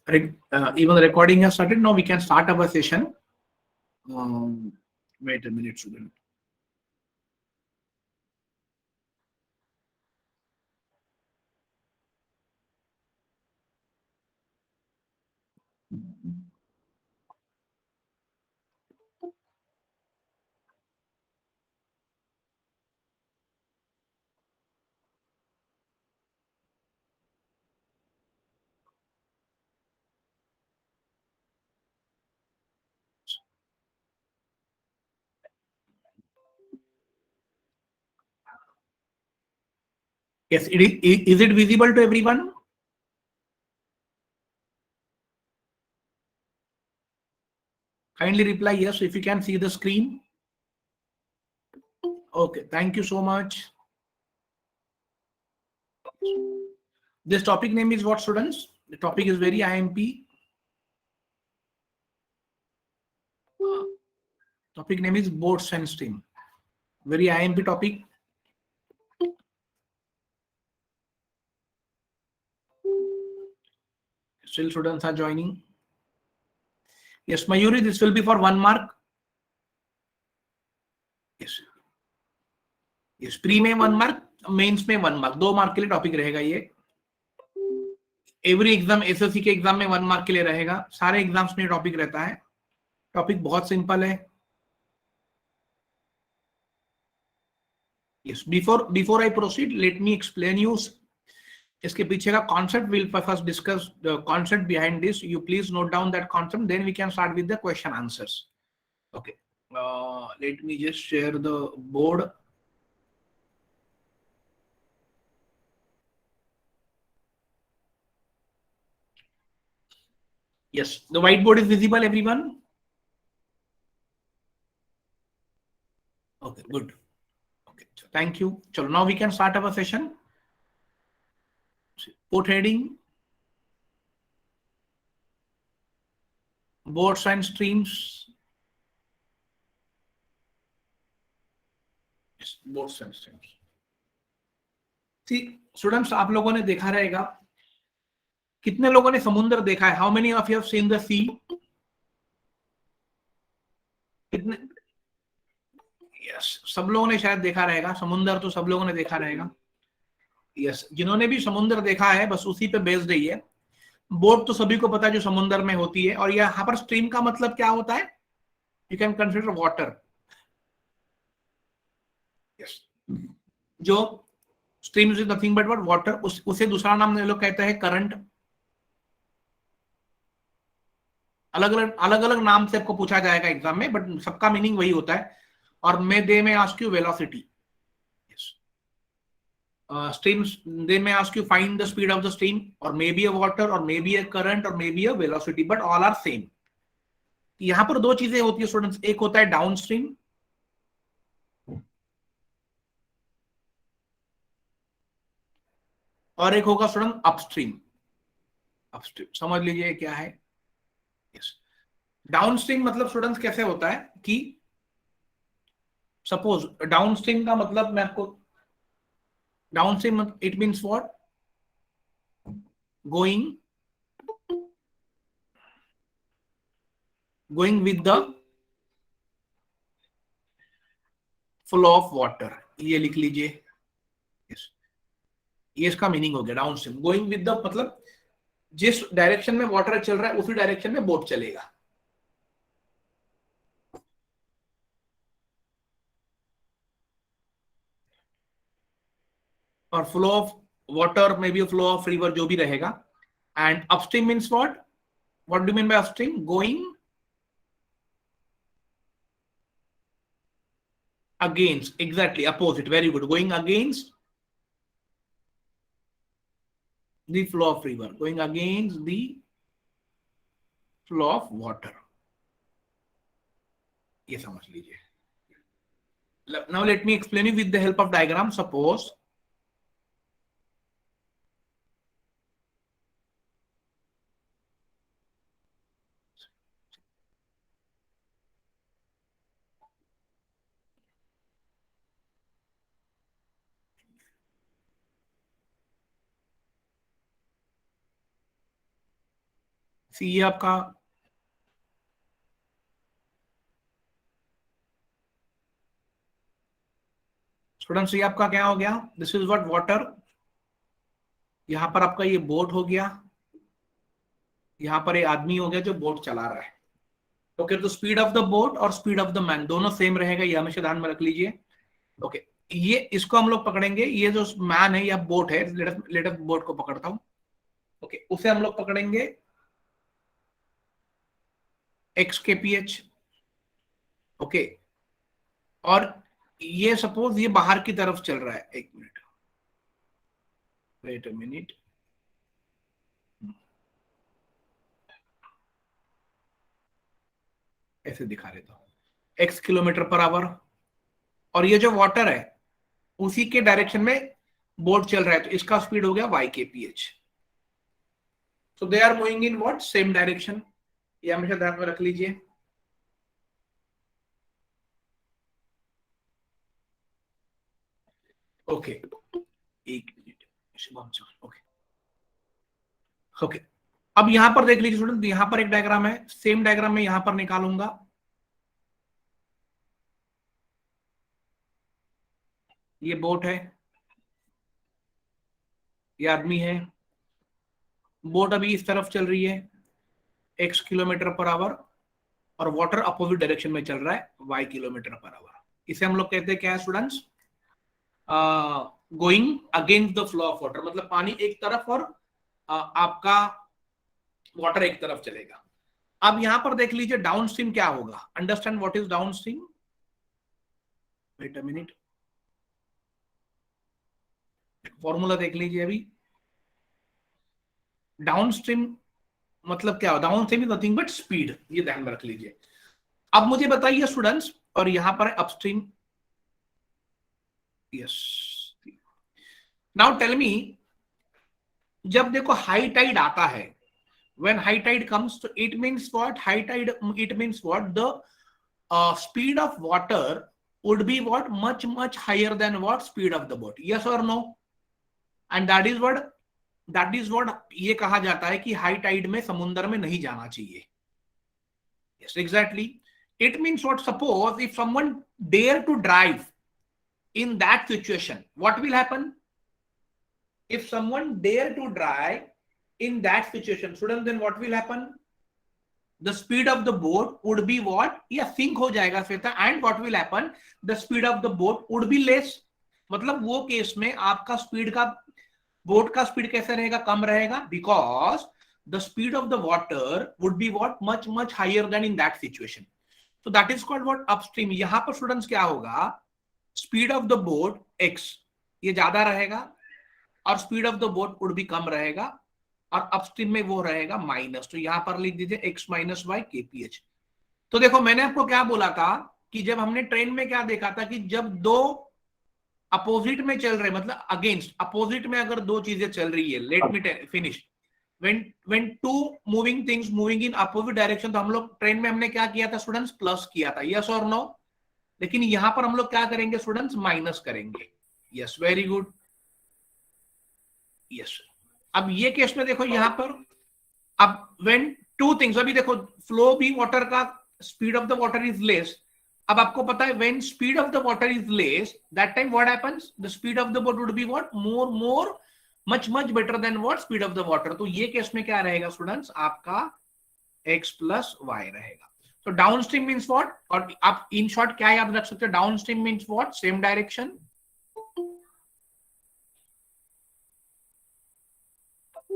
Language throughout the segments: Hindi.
Even the recording has started. Now we can start our session. Wait a minute, student. Yes, is it visible to everyone? Kindly reply yes if you can see the screen. Okay, thank you so much. This topic name is what, students? The topic is very IMP. Topic name is boards and stream. Very IMP topic. Still students are joining. Yes, Mayuri, this will be for 1 mark. Yes. Yes, pre में 1 मार्क, मेंस में 1 मार्क, 2 मार्क के लिए टॉपिक रहेगा ये. एवरी एग्जाम एसएससी के एग्जाम में 1 मार्क के लिए रहेगा. सारे एग्जाम्स में टॉपिक रहता है. टॉपिक बहुत सिंपल है. Yes, before I proceed, let me explain you इसके पीछे का concept. We'll first discuss the concept behind this. You please note down that concept. Then we can start with the question answers. Okay. Let me just share the board. Yes, the whiteboard is visible, everyone. Okay, good. Okay, so thank you. So now we can start our session. Put heading, boards and streams. Yes, boards and streams. See, students, आप लोगों ने देखा रहेगा. कितने लोगों ने समुद्र देखा है? How many of you have seen the sea? कितने? यस, सब लोगों ने शायद देखा रहेगा. समुद्र तो सब लोगों ने देखा रहेगा. यस, जिन्होंने भी समुद्र देखा है बस उसी पे बेस्ड ही है. बोट तो सभी को पता है जो समुद्र में होती है. और यहाँ पर स्ट्रीम का मतलब क्या होता है? You can consider water. Yes, जो stream is nothing but water. उसे दूसरा नाम लोग कहते हैं करंट. अलग अलग नाम से आपको पूछा जाएगा एग्जाम में, बट सबका मीनिंग वही होता है. और दे में ask you velocity. Streams, they may ask you find the speed of the stream, or maybe a water, or maybe a current, or maybe a velocity, but all are same. यहाँ पर दो चीजें होती है स्टूडेंट्स. एक होता है डाउन स्ट्रीम, और एक होगा स्टूडेंट अपस्ट्रीम. अपस्ट्रीम समझ लीजिए क्या है. यस, डाउन स्ट्रीम मतलब स्टूडेंट्स कैसे होता है कि सपोज डाउन स्ट्रीम का मतलब मैं आपको downstream it means what? Going with the flow of water. ये लिख लीजिए. yes. ये इसका मीनिंग हो गया down stream. Going with the मतलब जिस डायरेक्शन में वाटर चल रहा है उसी डायरेक्शन में बोट चलेगा. और फ्लो ऑफ वाटर में भी फ्लो ऑफ रिवर जो भी रहेगा. And upstream means what do mean by upstream? Going against, exactly opposite. Very good. Going against the flow of river, going against the flow of water. ये समझ लीजिए. Now let me explain you with the help of diagram. Suppose सी ये आपका स्टूडेंट्स, ये आपका क्या हो गया, दिस इज व्हाट वाटर, यहां पर आपका ये बोट हो गया, यहां पर ये आदमी हो गया जो बोट चला रहा है। ओके, तो स्पीड ऑफ द बोट और स्पीड ऑफ द मैन दोनों सेम रहेगा, ये हमेशा ध्यान में रख लीजिए। ओके, ये इसको हम लोग पकड़ेंगे, ये जो मैन है या बोट है, लेट अस बोट को पकड़ता हूं। ओके, उसे हम लोग पकड़ेंगे एक्स के पी एच। ओके, और ये सपोज ये बाहर की तरफ चल रहा है, एक मिनट, वेट अ मिनट, ऐसे दिखा देता हूं, एक्स किलोमीटर पर आवर, और ये जो वाटर है उसी के डायरेक्शन में बोट चल रहा है, तो इसका स्पीड हो गया y k p h. So they are moving in what, same direction, ये हमेशा ध्यान में रख लीजिए। ओके, एक minute, Shubham sir, okay okay. अब यहां पर देख लीजिए स्टूडेंट, यहां पर एक डायग्राम है, सेम डायग्राम में यहां पर निकालूंगा। ये बोट है, ये आदमी है, बोट अभी इस तरफ चल रही है x किलोमीटर पर आवर, और वाटर अपोजिट डायरेक्शन में चल रहा है y किलोमीटर पर आवर। इसे हम लोग कहते हैं क्या है students, going against the flow of water, मतलब पानी एक तरफ और आपका वाटर एक तरफ चलेगा। अब यहां पर देख लीजिए डाउन स्ट्रीम क्या होगा, understand what is downstream, wait a minute, formula देख लीजिए अभी। डाउन स्ट्रीम मतलब क्या हो, downstream is nothing but speed, ये ध्यान में रख लीजिए। अब मुझे बताइए स्टूडेंट्स, और यहां पर upstream, yes, now tell me, जब देखो हाई टाइड आता है, when high tide comes, so it means what, high tide, it means what, the speed of water would be what, much higher than what, speed of the boat, yes or no? And that is what ये कहा जाता है कि हाई टाइड में समुद्र में नहीं जाना चाहिए। yes, exactly, it means what, suppose if someone dare to drive in that situation, what will happen? If someone dare to drive in that situation, students, then what will happen? The speed of the boat would be what, या sink हो जाएगा Shweta, and what will happen, the speed of the boat would be less, मतलब वो केस में आपका स्पीड का, बोट का स्पीड कैसे रहेगा, कम रहेगा, because the speed of the water would be what, much higher than in that situation. तो that is called what, upstream. यहां पर स्टूडेंट्स क्या होगा, speed of the boat x ये ज्यादा रहेगा, और speed of the boat would भी कम रहेगा, और अपस्ट्रीम में वो रहेगा माइनस, तो यहां पर लिख दीजिए x minus Y k p H. तो देखो मैंने आपको क्या बोला था कि जब हमने ट्रेन में क्या देखा था कि जब दो अपोजिट में चल रहे, मतलब अगेंस्ट अपोजिट में अगर दो चीजें चल रही है, let me finish, when two moving things moving in opposite direction, तो हम लोग ट्रेन में हमने क्या किया था स्टूडेंट्स, प्लस किया था, यस और नो? लेकिन यहां पर हम लोग क्या करेंगे स्टूडेंट्स, माइनस करेंगे। Yes, very good, yes. अब ये केस में देखो यहां पर, अब व्हेन टू थिंग्स, अभी देखो फ्लो भी वाटर का, speed of the water is less, अब आपको पता है when speed of the water is less, that time what happens, the speed of the boat would be what, more much better than what, speed of the water. तो ये केस में क्या रहेगा स्टूडेंट्स, आपका x प्लस वाई रहेगा। तो डाउन स्ट्रीम मीन्स व्हाट, और आप इन शॉर्ट क्या याद रख सकते हो, down stream means what, same direction,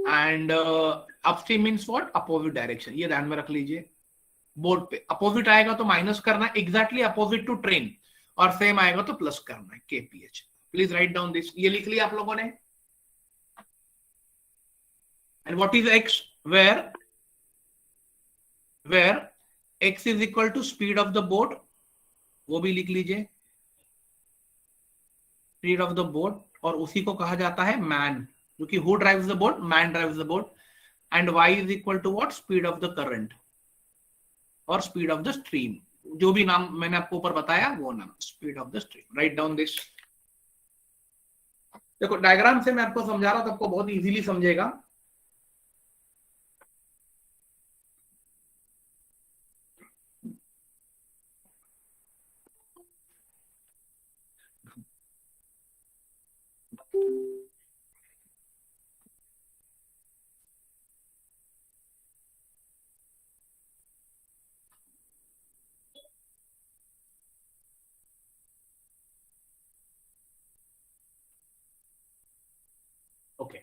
and upstream means what, opposite direction, ये ध्यान में रख लीजिए। बोर्ड पे अपोजिट आएगा तो माइनस करना है, एग्जैक्टली अपोजिट टू ट्रेन, और सेम आएगा तो प्लस करना है, kph. Please write down this, ये लिख लिया आप लोगों ने। And what is x, where x is equal to speed of the boat, वो भी लिख लीजिए, स्पीड ऑफ द बोट, और उसी को कहा जाता है मैन, क्योंकि who drives the boat, man drives the boat. And y is equal to what, speed of the current और स्पीड ऑफ द स्ट्रीम, जो भी नाम मैंने आपको ऊपर बताया वो नाम, speed of the stream. Write down this. देखो डायग्राम से मैं आपको समझा रहा हूं तो आपको बहुत इजीली समझेगा। ओके,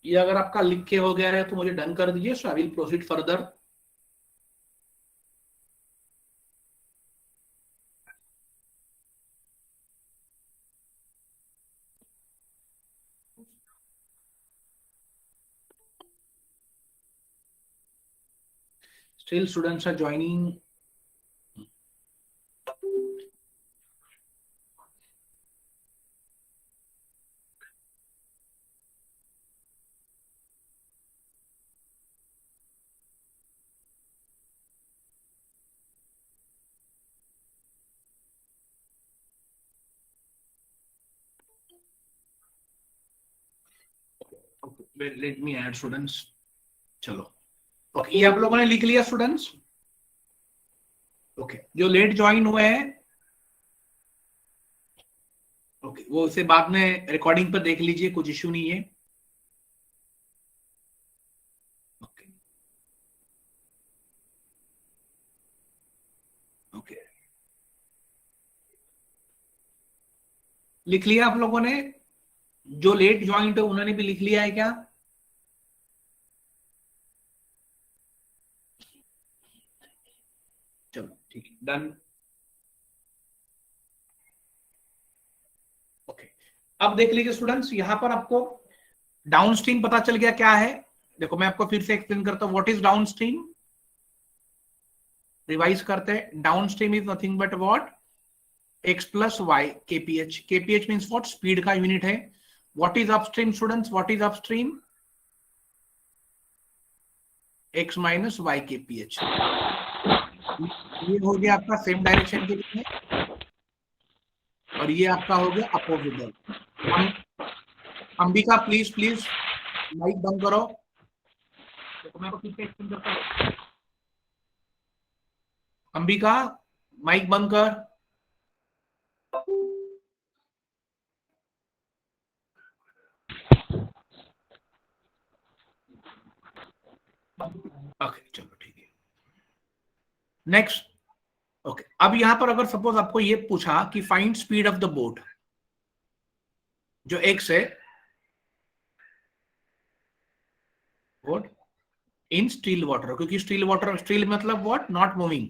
ये अगर आपका लिख के हो गया है तो मुझे डन कर दीजिए, so I will proceed further. Still students are joining. Okay, let me add students. चलो, ओके, ये आप लोगों ने लिख लिया स्टूडेंट्स? ओके, जो लेट ज्वाइन हुए हैं, ओके, वो इसे बाद में रिकॉर्डिंग पर देख लीजिए, कुछ इश्यू नहीं है। ओके ओके, लिख लिया आप लोगों ने? जो लेट ज्वाइन है उन्होंने भी लिख लिया है क्या? चलो ठीक है, डन। ओके, अब देख लीजिए स्टूडेंट्स, यहां पर आपको डाउनस्ट्रीम पता चल गया क्या है। देखो मैं आपको फिर से एक्सप्लेन करता हूं, व्हाट इज डाउनस्ट्रीम। रिवाइज करते हैं, downstream is nothing but what, x plus y kph। kph means what, speed का यूनिट है। What is upstream students, what is upstream? x minus y kph। ये हो गया आपका सेम डायरेक्शन के लिए, और ये आपका हो गया opposite. Ambika please please mic बंद करो। तो मैं आपको फिर से एक्सप्लेन करता हूं, अंबिका माइक बंद कर। ओके चलो ठीक है, नेक्स्ट। ओके, अब यहां पर अगर सपोज आपको ये पूछा कि find speed of the boat, जो एक्स है, बोट इन स्टिल वाटर, क्योंकि स्टिल वाटर, स्टिल मतलब what, not moving,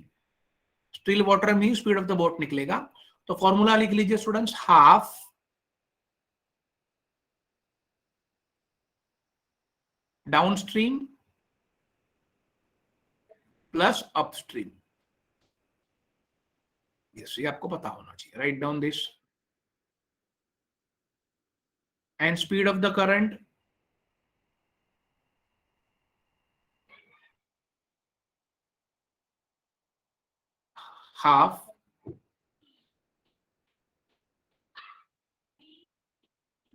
still water में स्पीड ऑफ द बोट निकलेगा। तो फॉर्मूला लिख लीजिए students, half downstream plus upstream. Yes, ये आपको पता होना चाहिए। Right down this, and speed of the current half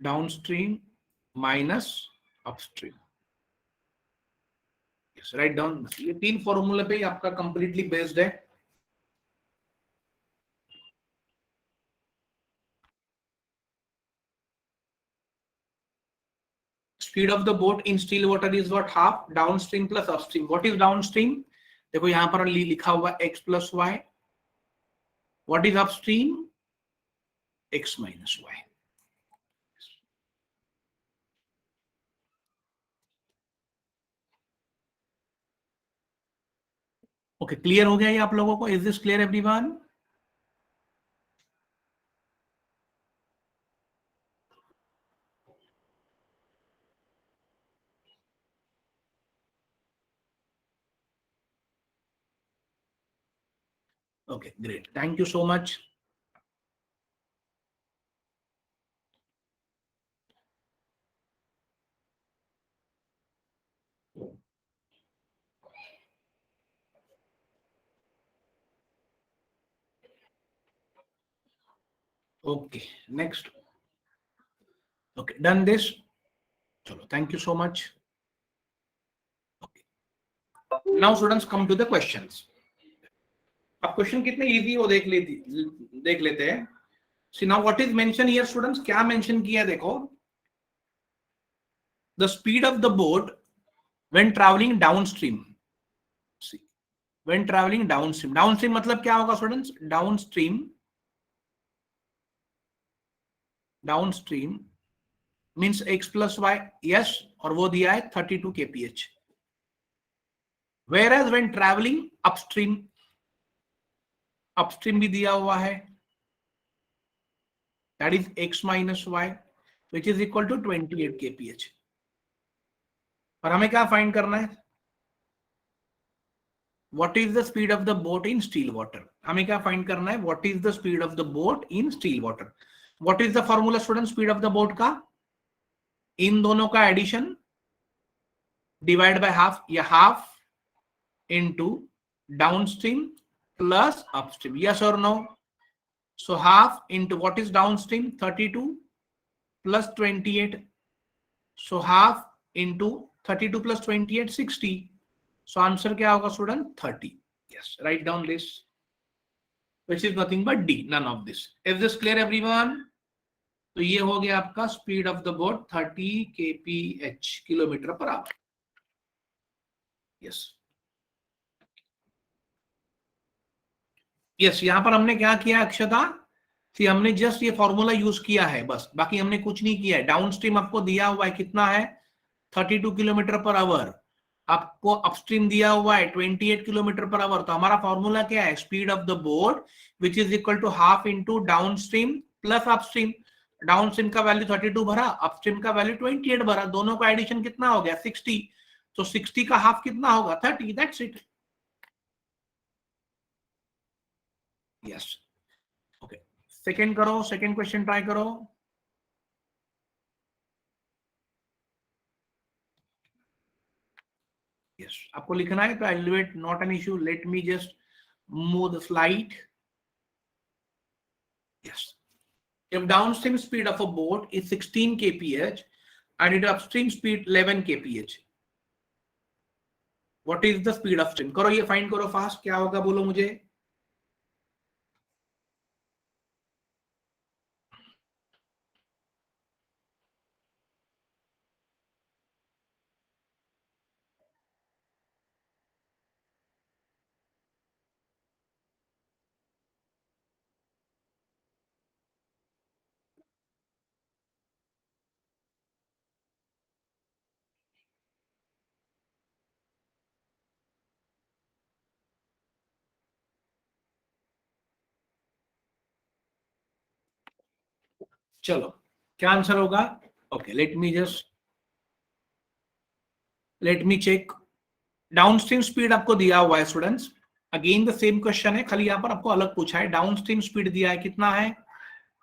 downstream minus upstream. Yes, right down. ये तीन फॉर्मूले पे ही आपका कंप्लीटली बेस्ड है। Speed of the boat in still water is what, half downstream plus upstream. What is downstream? देखो यहां पर लिखा हुआ x plus y. What is upstream? x minus y. Okay, clear हो गया ये आप लोगों को? Is this clear everyone? Okay great, thank you so much. Okay next. Okay done this, चलो thank you so much. Now students come to the questions. अब क्वेश्चन कितने इजी हो देख लेते हैं। See now what is mention here students, क्या मेंशन किया है देखो, the speed of the boat when travelling downstream. See, when travelling downstream, downstream मतलब क्या होगा students? Downstream, downstream means x plus y, yes, और वो दिया है 32 kph. Whereas when traveling upstream भी दिया हुआ है, that is x minus y, which is equal to 28 kph. और हमें क्या फाइंड करना है? What is the speed of the boat in still water? हमें क्या फाइंड करना है? What is the speed of the boat in still water? What is the formula student? Speed of the boat का इन दोनों का एडिशन डिवाइड बाय हाफ, या half into downstream plus upstream, yes और no? So half into what is downstream? 32 plus 28, so half into 32 plus 28 60. So answer क्या होगा student? 30. Yes, right down this, which is nothing but D, none of this. Is this clear everyone? तो ये हो गया आपका speed of the boat 30 kph, kilometre per hour. Yes yes, यहां पर हमने क्या किया अक्षता? हमने जस्ट ये फॉर्मूला यूज किया है बस, बाकी हमने कुछ नहीं किया है. डाउनस्ट्रीम आपको दिया हुआ है कितना है? 32 किलोमीटर पर आवर. आपको अपस्ट्रीम दिया हुआ है 28 किलोमीटर पर आवर. तो हमारा फॉर्मूला क्या है? Speed of the boat which is equal to half into downstream plus upstream. Downstream का वैल्यू 32 भरा, अपस्ट्रीम का वैल्यू 28 भरा, दोनों का एडिशन कितना हो गया? 60. तो 60 का हाफ कितना होगा? 30. That's it. Yes, okay. Second करो, सेकंड क्वेश्चन ट्राई करो. यस, आपको लिखना है तो elevate, not an issue. Let me just move the slide. Yes, if downstream speed of a boat is 16 kph and its upstream speed 11 kph, what is the speed of stream? करो ये फाइंड करो फास्ट, क्या होगा बोलो मुझे. चलो, क्या आंसर होगा? Okay, let me check. Downstream speed आपको दिया हुआ है students. Again the same question है, खाली यहां पर आपको अलग पूछा है. डाउनस्ट्रीम स्पीड दिया है कितना है?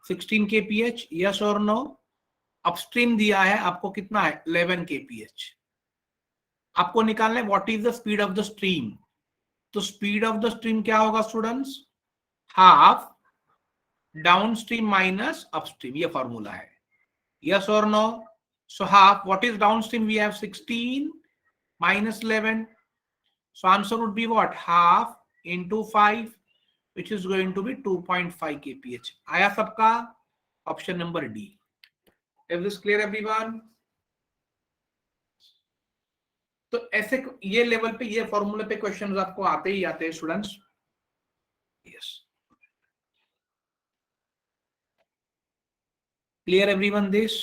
16 kph, यस और नो? अपस्ट्रीम दिया है आपको कितना है? 11 kph. आपको निकालना है what is the speed of the stream. तो स्पीड ऑफ द स्ट्रीम क्या होगा students? Half downstream minus upstream, ये फॉर्मूला है. यस और no? So half, what is downstream? We have 16 minus 11. So answer would be what? Half into 5, which is going to be 2.5 kph. आया सबका? Option number D. Is this clear everyone? तो ऐसे ये लेवल पे, ये फॉर्मूले पे क्वेश्चंस आपको आते ही आते हैं students. Yes, clear everyone this?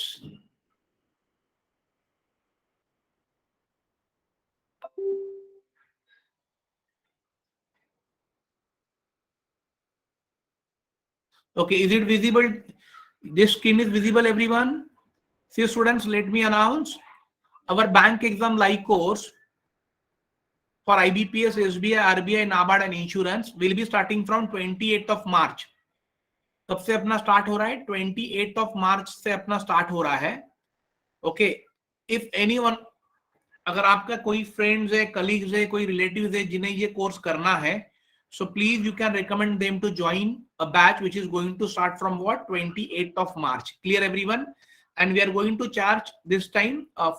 Okay, is it visible? This screen is visible everyone? See students, let me announce our bank exam live course for IBPS, SBI, RBI, NABARD and insurance will be starting from 28th of March. कब से अपना स्टार्ट हो रहा है? 28th of March से अपना स्टार्ट हो रहा है. ओके, इफ एनीवन, अगर आपका कोई फ्रेंड्स है, कलीग्स है, कोई रिलेटिव्स है जिन्हें ये कोर्स करना है, so please you can recommend them to join a batch which is going to start from what? 28th of March. Clear everyone? And we are going to charge this time of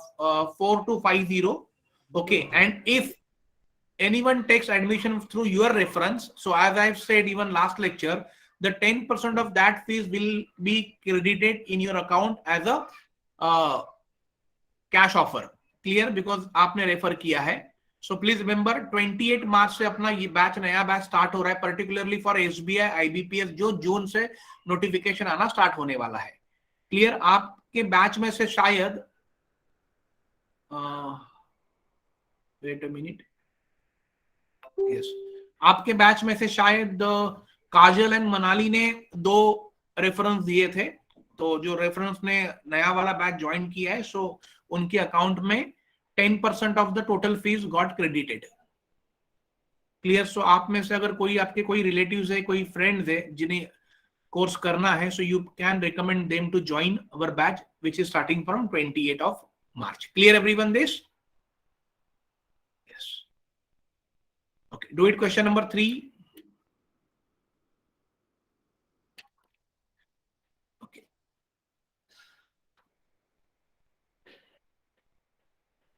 4250. Okay, and if anyone takes admission through your reference, so as I've said even last lecture, the 10% of that fees will be credited in your account as a cash offer. Clear? Because आपने रेफर किया है. So please remember 28 मार्च से अपना ये बैच, नया बैच स्टार्ट हो रहा है, पर्टिकुलरली फॉर एसबीआई, आईबीपीएस, जो जून से नोटिफिकेशन आना स्टार्ट होने वाला है. क्लियर? आप आपके बैच में से शायद वेट अ मिनट, यस, आपके बैच में से शायद काजल एंड मनाली ने 2 रेफरेंस दिए थे, तो जो रेफरेंस ने नया वाला बैच ज्वाइन किया है, सो उनके अकाउंट में 10% of the total fees got credited. Clear? So आप में से अगर कोई आपके कोई रिलेटिव्स है, कोई फ्रेंड्स है जिन्हें कोर्स करना है, so you can recommend them to join our batch which is starting from 28 of March. Clear everyone this? Yes, okay, do it. Question number 3।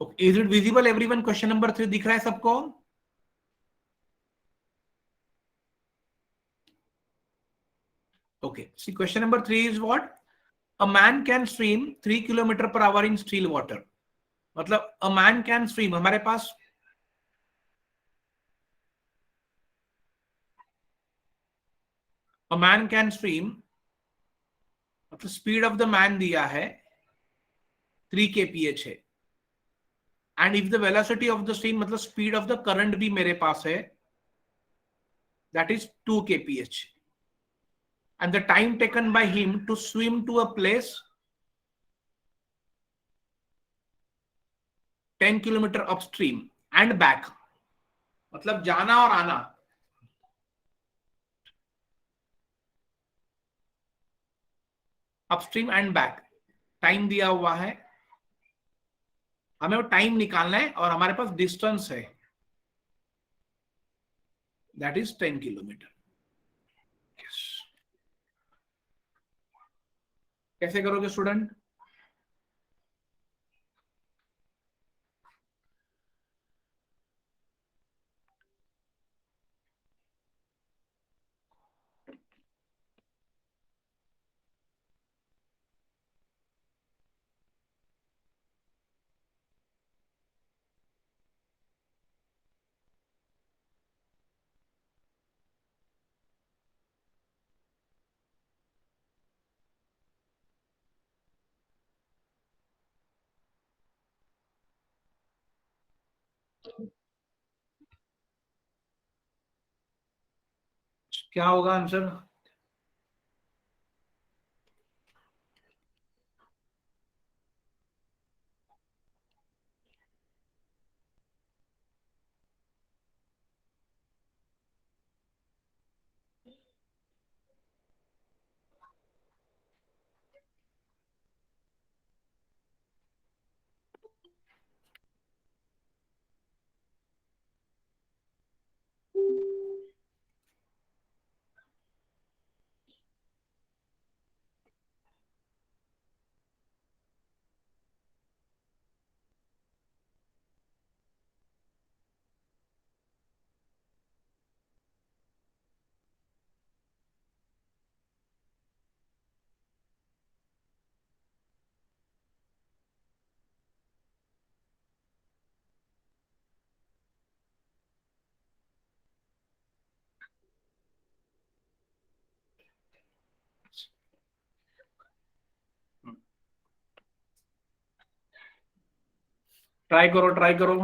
Okay, is it visible everyone? Question number 3 दिख रहा है सबको? Okay. See, question number 3 is what? A man can swim 3 kilometre per hour in still water. मतलब a man can swim, हमारे पास a man can swim, मतलब स्पीड ऑफ द मैन दिया है 3 kph है, and if the velocity of the stream, मतलब स्पीड ऑफ द करंट भी मेरे पास है, that is 2 kph, and the time taken by him to swim to a place 10 kilometre upstream and back, मतलब जाना और आना, अपस्ट्रीम एंड बैक, टाइम दिया हुआ है, हमें वो टाइम निकालना है और हमारे पास डिस्टेंस है, दैट इज 10 किलोमीटर। कैसे करोगे स्टूडेंट? क्या होगा आंसर? ट्राई करो, ट्राई करो।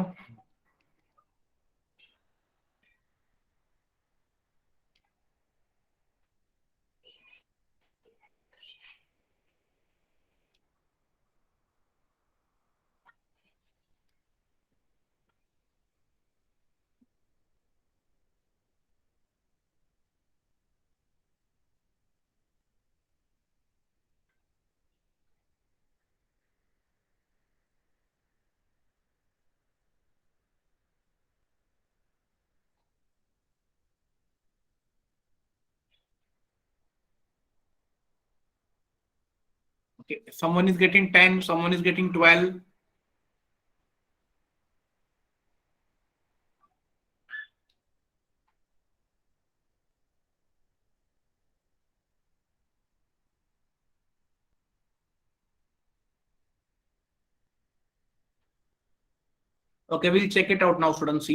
Okay, someone is getting 10, someone is getting 12. Okay, we'll check it out now, students.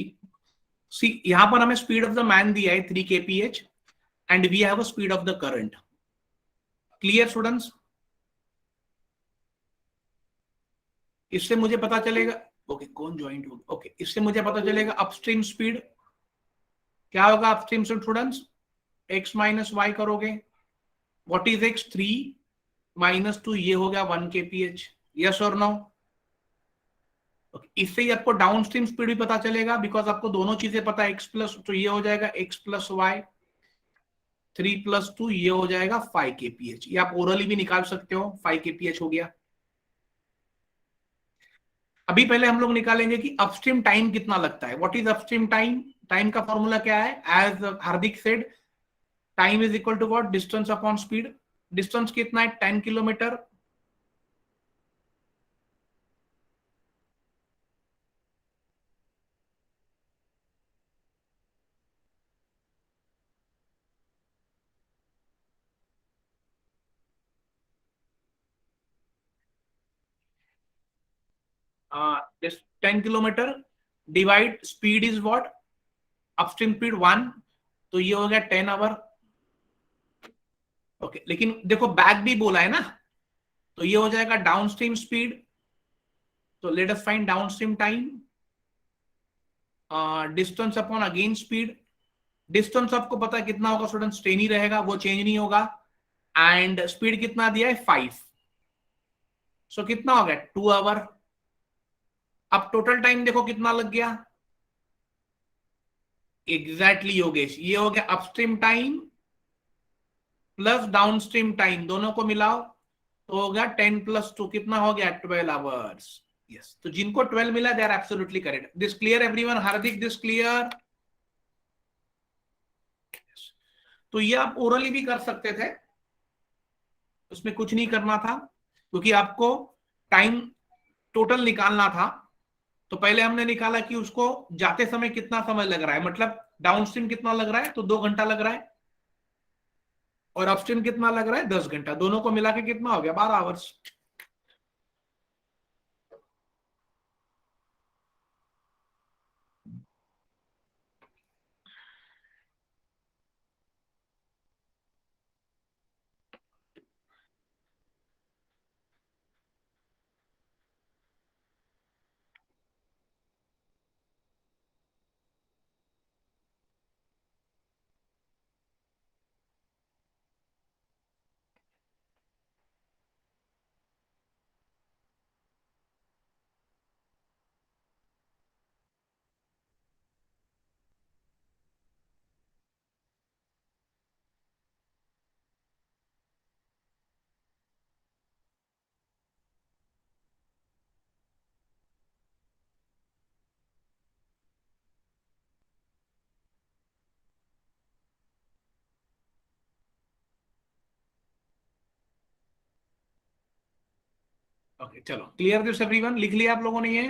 See, यहाँ पर हमें स्पीड ऑफ द मैन दिया है 3 kph and we have a speed of the current. Clear, students? इससे मुझे पता चलेगा, ओके कौन ज्वाइंट होगा, ओके इससे मुझे पता चलेगा अपस्ट्रीम स्पीड क्या होगा। Upstream students x minus y करोगे, व्हाट इज x, 3 - 2, ये हो गया 1 kph, यस और नो। इससे ही आपको डाउनस्ट्रीम स्पीड भी पता चलेगा, बिकॉज आपको दोनों चीजें पता है, x प्लस, तो ये हो जाएगा x प्लस वाई, 3 + 2 ये हो जाएगा 5 kph। ये आप ओरली भी निकाल सकते हो, 5 kph हो गया। अभी पहले हम लोग निकालेंगे कि अपस्ट्रीम टाइम कितना लगता है। What is upstream time? Time का फॉर्मूला क्या है? As Hardik said, time is equal to what, distance upon speed. Distance कितना है? 10 kilometre. This 10 kilometre divide speed is what, upstream speed 1, तो ये हो गया 10 आवर। ओके लेकिन देखो बैक भी बोला है ना, तो ये हो जाएगा डाउनस्ट्रीम स्पीड। तो let us find downstream time, distance upon again speed. Distance आपको पता है कितना होगा स्टूडेंट्स, 10 ही रहेगा, वो चेंज नहीं होगा। एंड स्पीड कितना दिया है? 5। सो कितना हो गया? 2 आवर। अब टोटल टाइम देखो कितना लग गया। एग्जैक्टली योगेश, ये हो गया upstream time plus downstream time, दोनों को मिलाओ तो हो गया 10 + 2, कितना हो गया? 12 आवर्स। यस, तो जिनको 12 मिला they are absolutely correct. This clear everyone? Hardik, this clear? तो ये आप ओरली भी कर सकते थे, उसमें कुछ नहीं करना था, क्योंकि आपको टाइम टोटल निकालना था। तो पहले हमने निकाला कि उसको जाते समय कितना समय लग रहा है, मतलब डाउनस्ट्रीम कितना लग रहा है, तो 2 घंटा लग रहा है, और अपस्ट्रीम कितना लग रहा है? 10 घंटा, दोनों को मिला के कितना हो गया? 12 आवर्स। ओके चलो, क्लियर दिस एवरीवन? लिख लिया आप लोगों ने ये?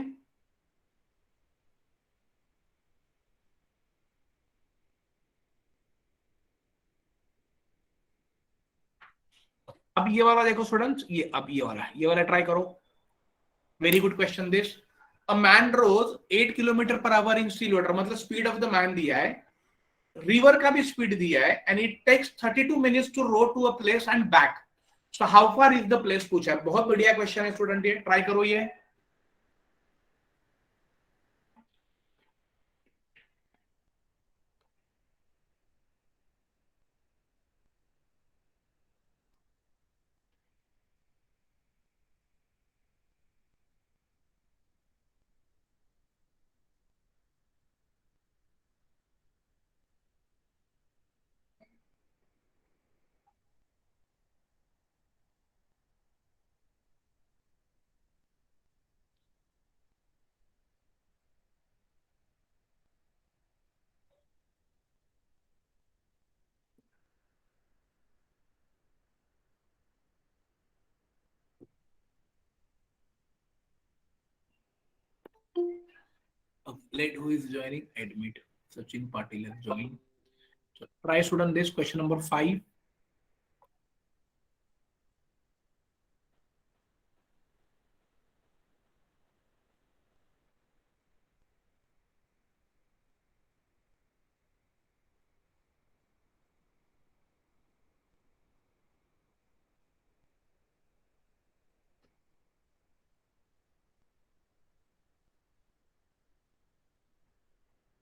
अब ये वाला देखो स्टूडेंट्स, ये अब ये वाला ट्राई करो। Very good question this. A man rows 8 km/h in still water, मतलब स्पीड ऑफ द मैन दिया है, रिवर का भी स्पीड दिया है, and it takes 32 minutes to row to a place and back. So how far is the place पूछा है। बहुत बढ़िया क्वेश्चन है स्टूडेंट, ये ट्राई करो ये। Let who is joining? Admit. Sachin Patil has joined. So try student this question number 5.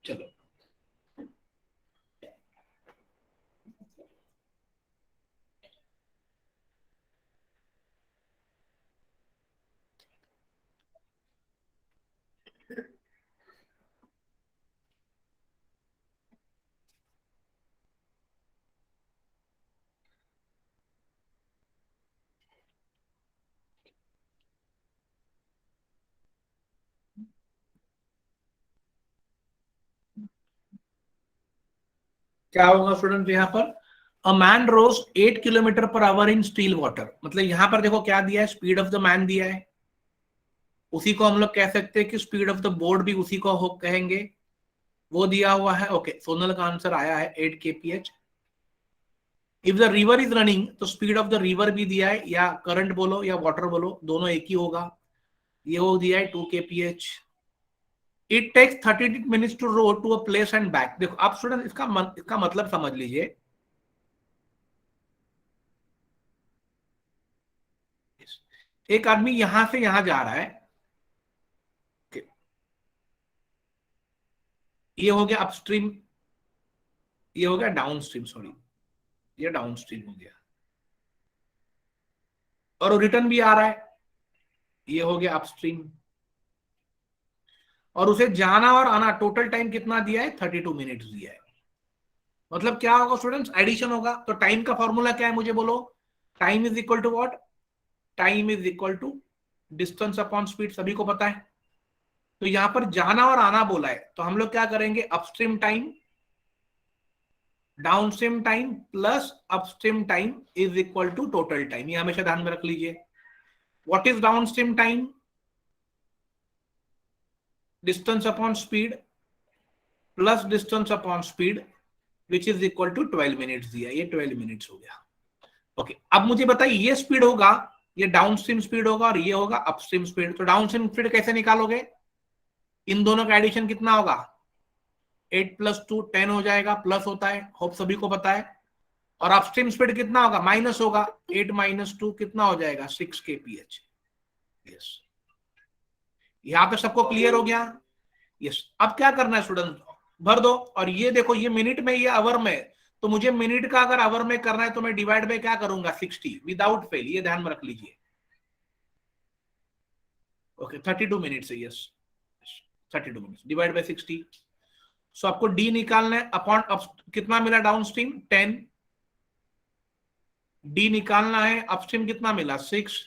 चलो क्या होगा स्टूडेंट यहाँ पर, a man rows 8 kilometre per hour in still water, मतलब यहाँ पर देखो क्या दिया है, स्पीड ऑफ द मैन दिया है, उसी को हम लोग कह सकते हैं कि स्पीड ऑफ द बोर्ड भी उसी को हो कहेंगे, वो दिया हुआ है। ओके, सोनल का आंसर आया है 8 kph। If the river is running तो स्पीड ऑफ द रिवर भी दिया है, या करंट बोलो या वाटर बोलो, दोनों एक ही होगा, ये हो दिया है 2 kph। It takes 30 minutes to row to a place and back. देखो आप स्टूडेंट इसका मतलब समझ लीजिए, एक आदमी यहां से यहां जा रहा है, ये हो गया अपस्ट्रीम, ये हो गया डाउनस्ट्रीम, सॉरी ये डाउनस्ट्रीम हो गया, और रिटर्न भी आ रहा है, ये हो गया अपस्ट्रीम, और उसे जाना और आना टोटल टाइम कितना दिया है, 32 मिनट्स दिया है। मतलब क्या होगा स्टूडेंट्स, एडिशन होगा, तो टाइम का फॉर्मूला क्या है मुझे बोलो, time is equal to what, time is equal to distance upon speed, सभी को पता है। तो यहां पर जाना और आना बोला है, तो हम लोग क्या करेंगे, upstream time downstream time plus upstream time is equal to total time, ये हमेशा ध्यान में रख लीजिए। What is downstream time, distance upon speed plus distance upon speed which is equal to 12 minutes दिया, ये 12 मिनट्स हो गया। ओके, अब मुझे बताइए ये स्पीड होगा, ये डाउनस्ट्रीम स्पीड होगा, और ये होगा अपस्ट्रीम स्पीड, तो डाउनस्ट्रीम स्पीड कैसे निकालोगे, इन दोनों का एडिशन कितना होगा, 8 + 2 10 हो जाएगा, प्लस होता है, होप सभी को पता है। और अपस्ट्रीम स्पीड कितना होगा, माइनस होगा, 8 - 2 कितना हो जाएगा, 6 kph। यस, यहां पे सबको क्लियर हो गया। यस, अब क्या करना है स्टूडेंट, भर दो, और ये देखो ये मिनट में, ये आवर में, तो मुझे मिनट का अगर आवर में करना है तो मैं डिवाइड बाय क्या करूंगा, 60 विदाउट फेल, ये ध्यान में रख लीजिए। ओके, 32 मिनट्स है, यस 32 मिनट्स डिवाइड बाय 60। सो आपको डी निकालना है, अपॉन कितना मिला डाउन स्ट्रीम 10, डी निकालना है, अपस्ट्रीम कितना मिला 6,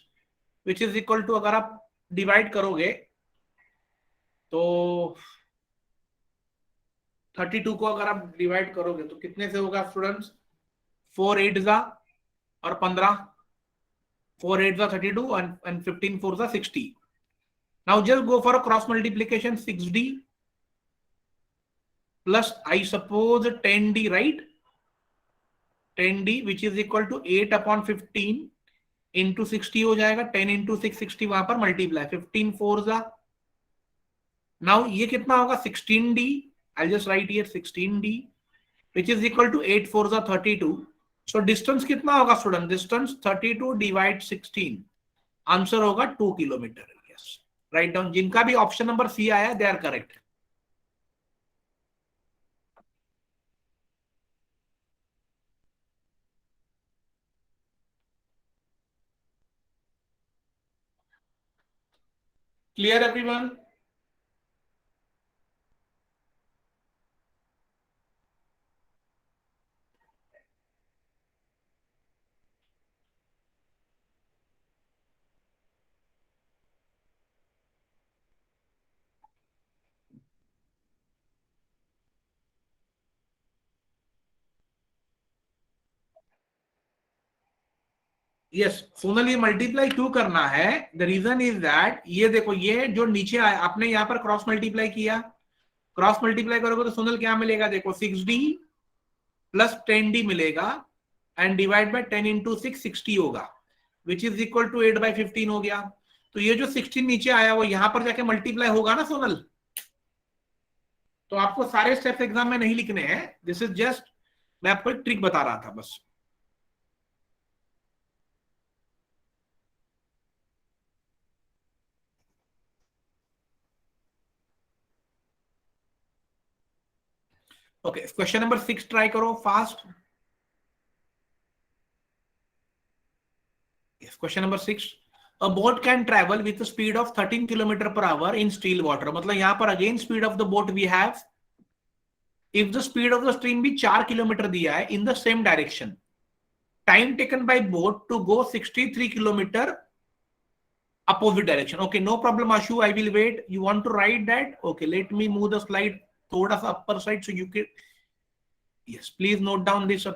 विच इज इक्वल टू, अगर आप डिवाइड करोगे तो 32 को अगर आप डिवाइड करोगे तो कितने से होगा स्टूडेंट्स, 4 8 जा और 15, 4 8 जा 32 and 15 4 जा 60। Now just go for a cross multiplication, 6d plus I suppose 10d, right, 10d which is equal to 8/15 into 60 हो जाएगा, 10 into 6 60, वहां पर मल्टीप्लाई, 15 4 जा, नाउ ये कितना होगा 16d, I just right here 16d which is equal to 8 4 जा 32। सो डिस्टेंस कितना होगा स्टूडेंट, डिस्टेंस 32 डिवाइड 16, आंसर होगा 2 किलोमीटर। यस, राइट डाउन, जिनका भी ऑप्शन नंबर सी आया they are correct. Clear everyone. Yes Sonal, ये मल्टीप्लाई क्यों करना है, द रीजन इज दैट, ये देखो ये जो नीचे आया आपने यहाँ पर क्रॉस मल्टीप्लाई किया, क्रॉस मल्टीप्लाई करोगे तो सोनल क्या मिलेगा, देखो 6d प्लस 10d मिलेगा, एंड डिवाइड बाय 10 इंटू 6 60 होगा, विच इज इक्वल टू 8/15 हो गया। तो ये जो 16 नीचे आया वो यहां पर जाके मल्टीप्लाई होगा ना सोनल, तो आपको सारे स्टेप्स एग्जाम में नहीं लिखने हैं, दिस इज जस्ट मैं आपको एक ट्रिक बता रहा था बस। ओके, क्वेश्चन नंबर 6 ट्राई करो fast. Yes, question number 6. A boat can travel with a speed of 13 kilometer per hour in still water. मतलब यहाँ पर again speed of the boat we have, if the speed of the stream भी 4 किलोमीटर दिया है in the same direction, time taken by boat to go 63 kilometer opposite direction. Okay, no problem Ashu, I will wait. You want to write that? Okay, let me move the slide थोड़ा सा upper side so you can, yes, please note down this.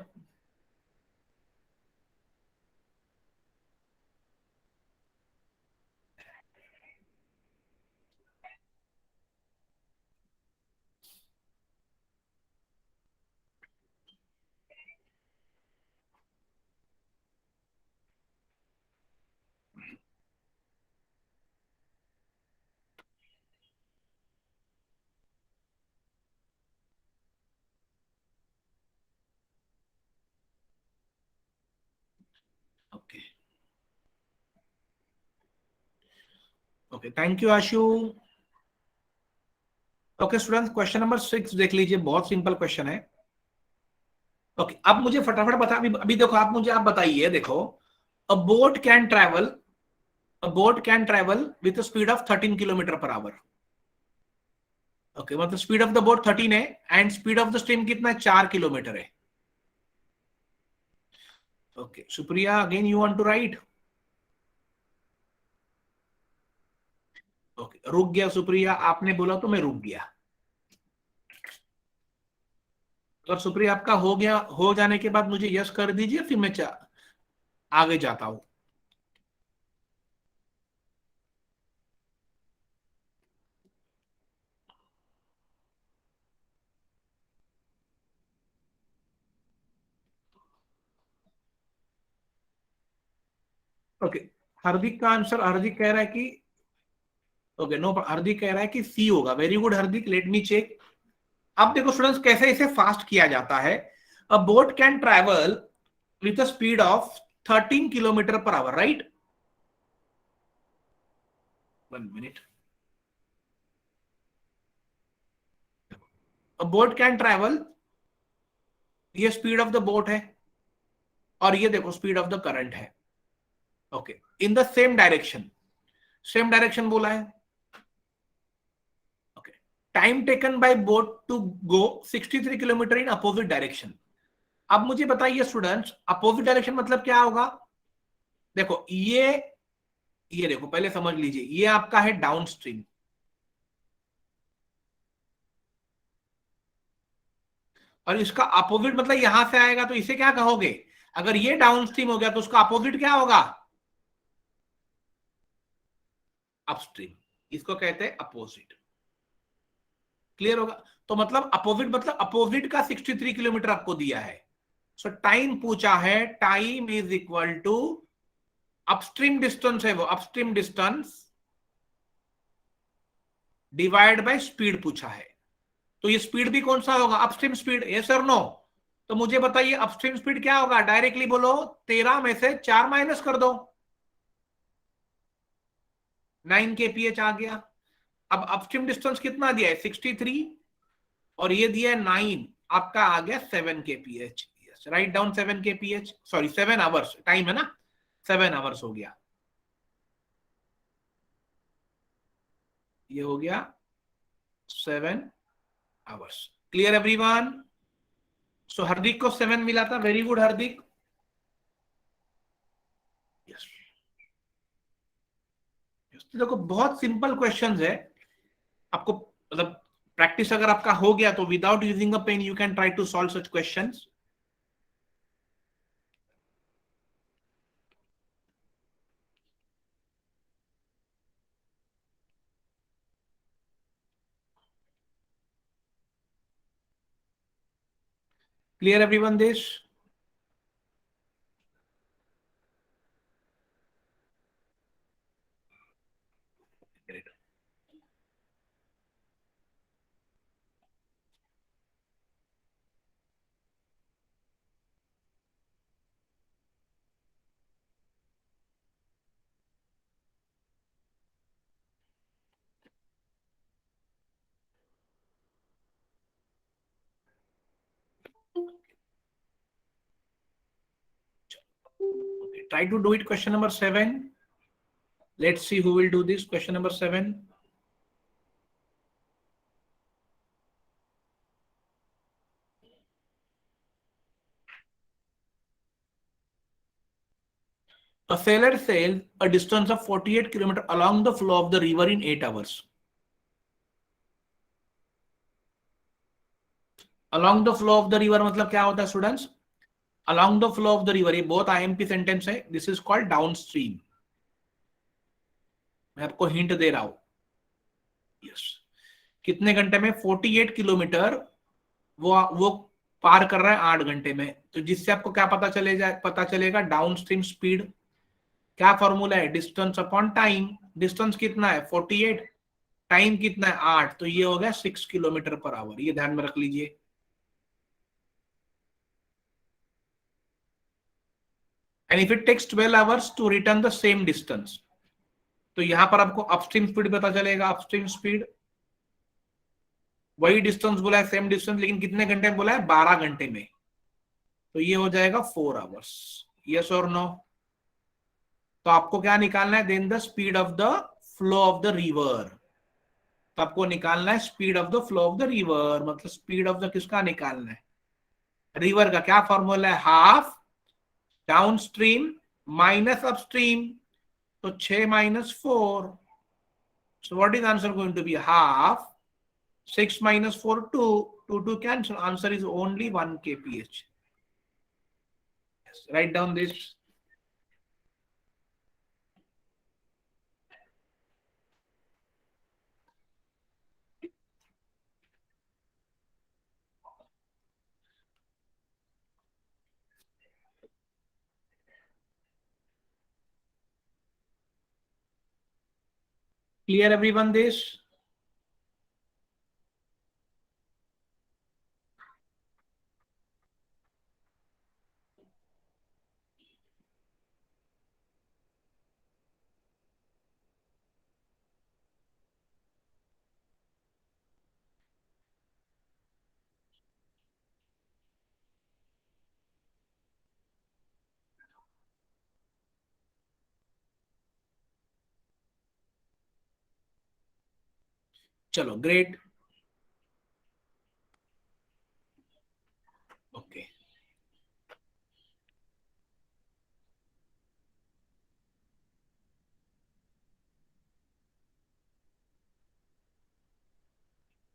Okay. Okay, thank you Ashu. Okay students, question number 6 देख लीजिए, बहुत सिंपल क्वेश्चन है। ओके, अब मुझे फटाफट बता, अभी देखो, आप मुझे आप बताइए, देखो, a boat can travel, a boat can travel with speed of 13 kilometre per hour. Okay, मतलब स्पीड ऑफ द बोट 13 है and speed of the stream कितना है, 4 किलोमीटर है। Okay Supriya, again you want to write? Okay, रुक गया सुप्रिया, आपने बोला तो मैं रुक गया। अगर सुप्रिया आपका हो गया, हो जाने के बाद मुझे यस कर दीजिए, फिर मैं आगे जाता हूं। ओके, हार्दिक का आंसर, हार्दिक कह रहा है कि, ओके नो, हार्दिक कह रहा है कि सी होगा। Very good Hardik, let me check. अब देखो स्टूडेंट्स, कैसे इसे फास्ट किया जाता है। A boat can travel with a speed of 13 kilometre per hour, right? 1 minute. A boat can travel, ये स्पीड ऑफ द बोट है, और ये देखो स्पीड ऑफ द करंट है। Okay, in the same direction, same direction बोला है। Okay, time taken by boat to go 63 kilometre in opposite direction. अब मुझे बताइए स्टूडेंट्स, अपोजिट डायरेक्शन मतलब क्या होगा? देखो ये देखो, पहले समझ लीजिए, ये आपका है डाउन स्ट्रीम, और इसका अपोजिट मतलब यहां से आएगा, तो इसे क्या कहोगे? अगर ये डाउन स्ट्रीम हो गया तो उसका अपोजिट क्या होगा? अपस्ट्रीम। इसको कहते हैं अपोजिट। क्लियर होगा? तो मतलब अपोजिट, मतलब अपोजिट का 63 किलोमीटर आपको दिया है। सो टाइम पूछा है, time is equal to upstream distance है वो, upstream distance divide by speed पूछा है। तो ये स्पीड भी कौन सा होगा? अपस्ट्रीम स्पीड, यस और नो? तो मुझे बताइए अपस्ट्रीम स्पीड क्या होगा? डायरेक्टली बोलो, 13 में से 4 माइनस कर दो, 9 kph आ गया। अब अपस्ट्रीम डिस्टेंस कितना दिया है? 63, और ये दिया है 9, आपका आ गया 7 kph। Yes, right down 7 kph, sorry 7 hours, time है ना, 7 आवर्स हो गया। ये हो गया 7 hours. Clear everyone? So Hardik को 7 मिला था, वेरी गुड हार्दिक। यस, देखो बहुत सिंपल क्वेश्चंस है। आपको मतलब प्रैक्टिस अगर आपका हो गया तो without using a pen you can try to solve such questions. Clear everyone this? try to do it. Question number 7. Let's see who will do this. Question number 7. A sailor sailed a distance of 48 kilometers along the flow of the river in 8 hours. Along the flow of the river मतलब क्या होता है students? Along the flow of the river, ये बहुत IMP सेंटेंस है. This is called downstream. मैं आपको हिंट दे रहा हूं. यस, कितने घंटे में? 48 किलोमीटर वो पार कर रहा है 8 घंटे में. तो जिससे आपको क्या पता चलेगा डाउनस्ट्रीम स्पीड. क्या फॉर्मूला है? Distance upon time. डिस्टेंस कितना है? 48. टाइम कितना है? 8. तो ये हो गया 6 किलोमीटर पर आवर. ये ध्यान में रख लीजिए. And if it takes 12 hours to return the same distance, तो यहां पर आपको अपस्ट्रीम स्पीड पता चलेगा. अपस्ट्रीम स्पीड वही डिस्टेंस बोला है, सेम डिस्टेंस, लेकिन कितने घंटे में बोला है? 12 घंटे में. तो ये हो जाएगा 4 आवर्स. यस और नो? तो आपको क्या निकालना है? Then the speed of the flow of the river. तो आपको निकालना है speed of the flow of the river. मतलब स्पीड ऑफ द किसका निकालना है? रिवर का. क्या फॉर्मूला है? Half downstream minus upstream. तो 6 minus 4. So what is answer going to be? Half. 6 minus 4, 2. 2 cancel. Answer is only 1 kph. Yes. Write down this. Clear everyone this? चलो, great. Okay.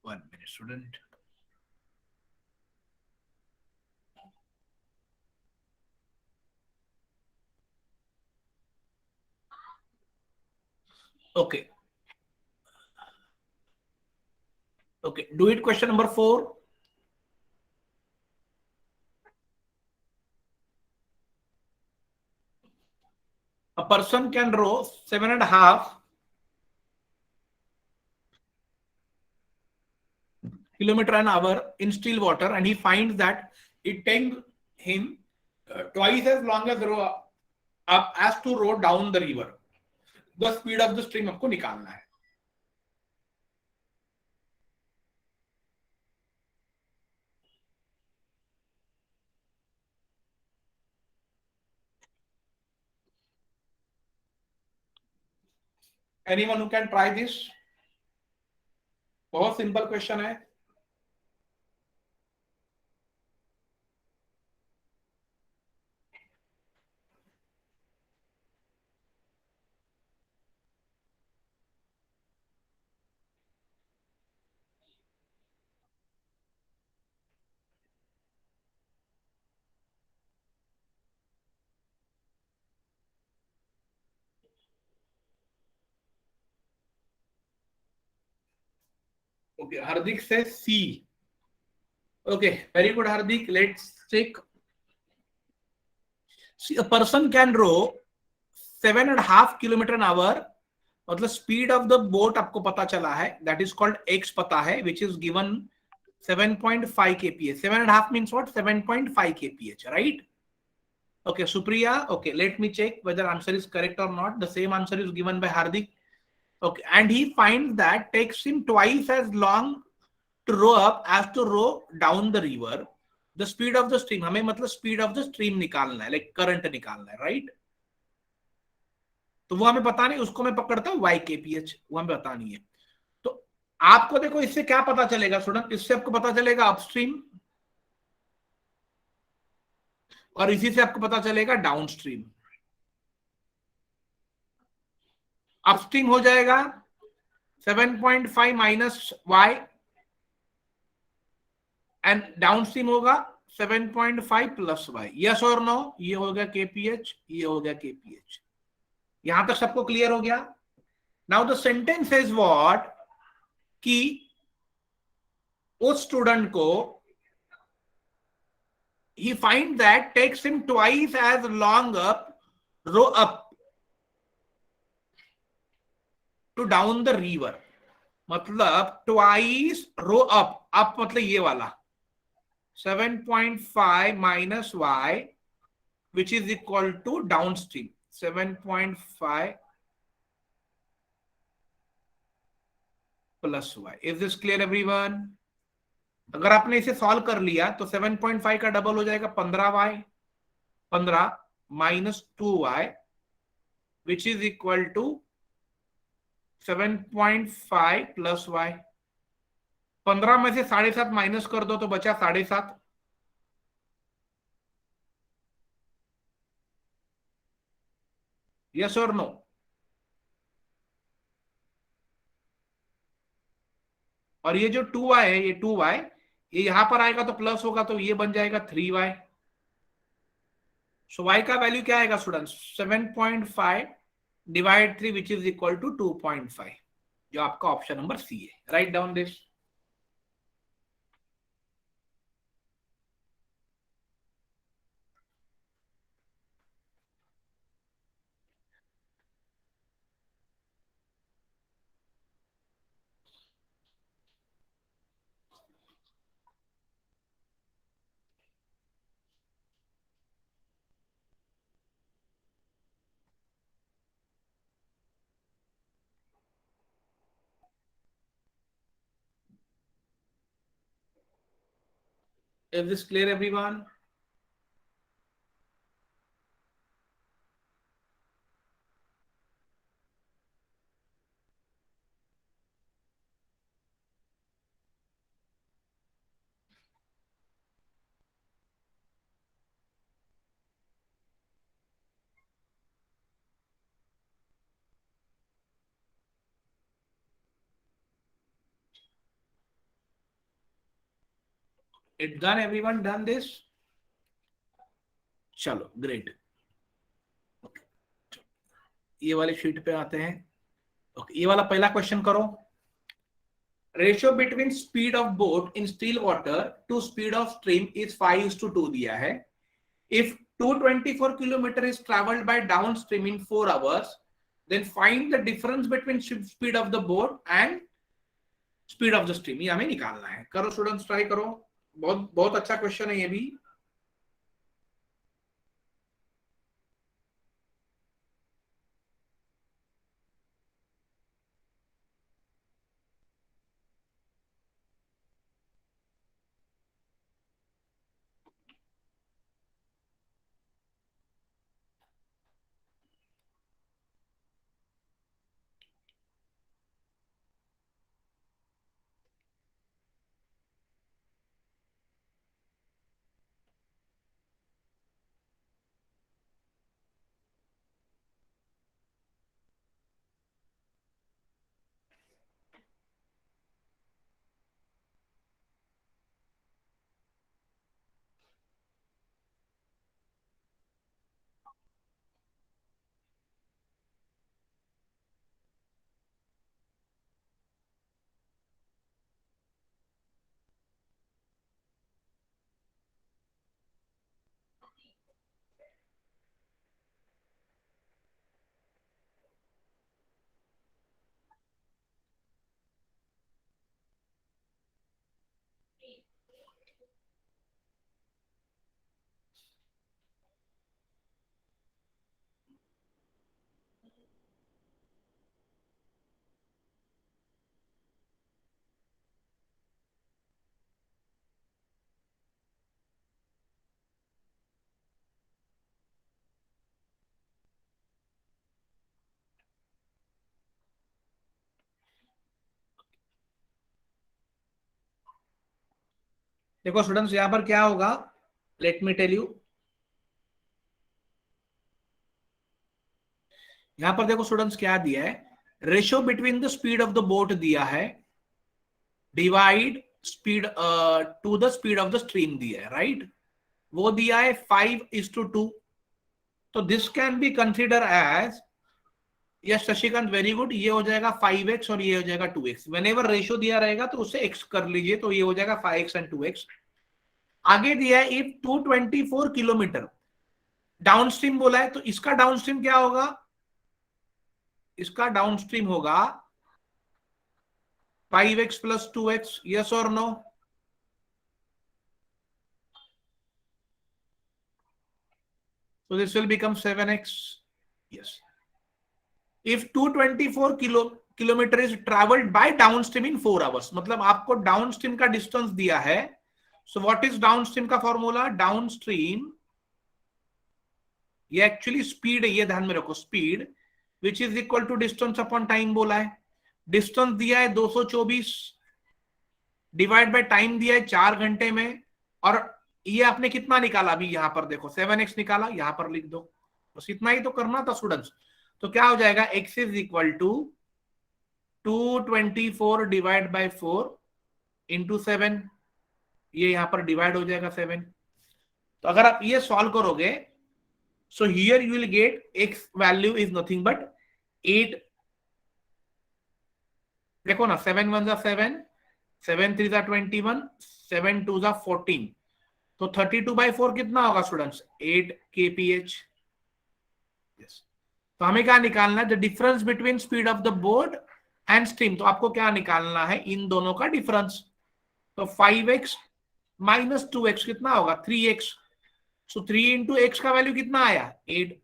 One minute, student. Okay. Okay. Do it. Question number 4. A person can row 7.5 kilometer an hour in still water, and he finds that it takes him twice as long as row up as to row down the river. The speed of the stream आपको निकालना है. Anyone who can try this? बहुत सिंपल क्वेश्चन है. Okay, Hardik says C. Okay, very good, Hardik. Let's check. See, a person can row 7.5 kilometer an hour. मतलब स्पीड ऑफ द बोट आपको पता चला है, दैट इज कॉल्ड एक्स पता है, which is given 7.5 kph. 7.5 means what? 7.5 kph, right? Okay, Supriya. Okay, let me check whether answer is correct or not. The same answer is given by Hardik. Okay, and he finds that takes him twice as long to row up as to row down the river. The speed of the stream, हमें मतलब speed of the stream निकालना है, like current निकालना है, right? तो वो हमें पता नहीं, उसको मैं पकड़ता हूं वाई के पी एच, वो हमें पता नहीं है। तो आपको देखो इससे क्या पता चलेगा स्टूडेंट, इससे आपको पता चलेगा अपस्ट्रीम, और इसी से आपको पता चलेगा डाउनस्ट्रीम। अपस्ट्रीम हो जाएगा 7.5 माइनस वाई, एंड डाउनस्ट्रीम होगा 7.5 प्लस वाई। यस और नो? ये हो गया केपीएच, ये हो गया केपीएच। यहां तक सबको क्लियर हो गया? Now the sentence is what, कि उस स्टूडेंट को he finds that takes him twice as long up row up to down the river। मतलब ट्वाइस रो अप मतलब ये वाला 7.5 minus Y which is equal to downstream 7.5 plus Y. Is this clear everyone? अगर आपने इसे सॉल्व कर लिया तो 7.5 का डबल हो जाएगा 15 Y, 15 minus 2 Y which is equal to 7.5 plus Y. 15 में से 7.5 माइनस कर दो तो बचा 7.5। यस और नो? और ये जो 2y है, ये 2y, ये यहां पर आएगा तो प्लस होगा, तो ये बन जाएगा 3y। सो y का वैल्यू क्या आएगा students? 7.5 divide 3 which is equal to 2.5, जो आपका ऑप्शन नंबर सी है। Right down this. Is this clear everyone? It done everyone? Done this? चलो ग्रेट। ये वाले शीट पे आते हैं। ओके, ये वाला पहला क्वेश्चन करो। Ratio between speed of boat in still water to speed of stream is 5:2 दिया है। If 224 kilometer is traveled by downstream in 4 hours, then find the difference between speed of the boat and speed of the stream। ये हमें निकालना है। करो स्टूडेंट्स, ट्राई करो। बहुत बहुत अच्छा क्वेश्चन है ये भी। देखो स्टूडेंट्स यहां पर क्या होगा, लेट मी टेल यू। यहां पर देखो स्टूडेंट्स क्या दिया है, ratio between the speed of the boat दिया है, divide speed to the speed of the stream दिया है, राइट। वो दिया है 5:2। तो this can be consider as, yes Shashikant very good, ये हो जाएगा 5x और ये हो जाएगा 2x। वेनेवर रेशियो दिया रहेगा तो उससे x कर लीजिए, तो ये हो जाएगा 5x एंड 2x। आगे दिया है इफ 224 किलोमीटर डाउनस्ट्रीम बोला है, तो इसका डाउनस्ट्रीम क्या होगा, इसका डाउनस्ट्रीम होगा 5x प्लस 2x, यस और no. So this will become 7x. Yes. If 224 kilometre is traveled by downstream in 4 hours, मतलब आपको डाउनस्ट्रीम का डिस्टेंस दिया है। So what is डाउनस्ट्रीम का फॉर्मूला, डाउनस्ट्रीम ये एक्चुअली स्पीड है, ये ध्यान में रखो, speed which is equal to distance upon time बोला है। डिस्टेंस दिया है 224, डिवाइड बाय टाइम दिया है 4 घंटे में, और ये आपने कितना निकाला अभी यहां पर देखो 7x निकाला, यहां पर लिख दो, बस इतना ही तो करना था स्टूडेंट्स। तो क्या हो जाएगा, x is equal to 224 divide by 4 into 7, ये यहां पर डिवाइड हो जाएगा 7। तो अगर आप ये सॉल्व करोगे, so here you will get x value is nothing but 8, देखो ना 7 1 7, 7 3 21, 7 2 14, तो 32/4 कितना होगा स्टूडेंट्स, 8 kph। यस, तो हमें क्या निकालना है, the difference between speed of the boat and stream. तो आपको क्या निकालना है, इन दोनों का डिफरेंस। तो 5x माइनस 2x कितना होगा, 3x। सो 3 इंटू एक्स का वैल्यू कितना आया, 8,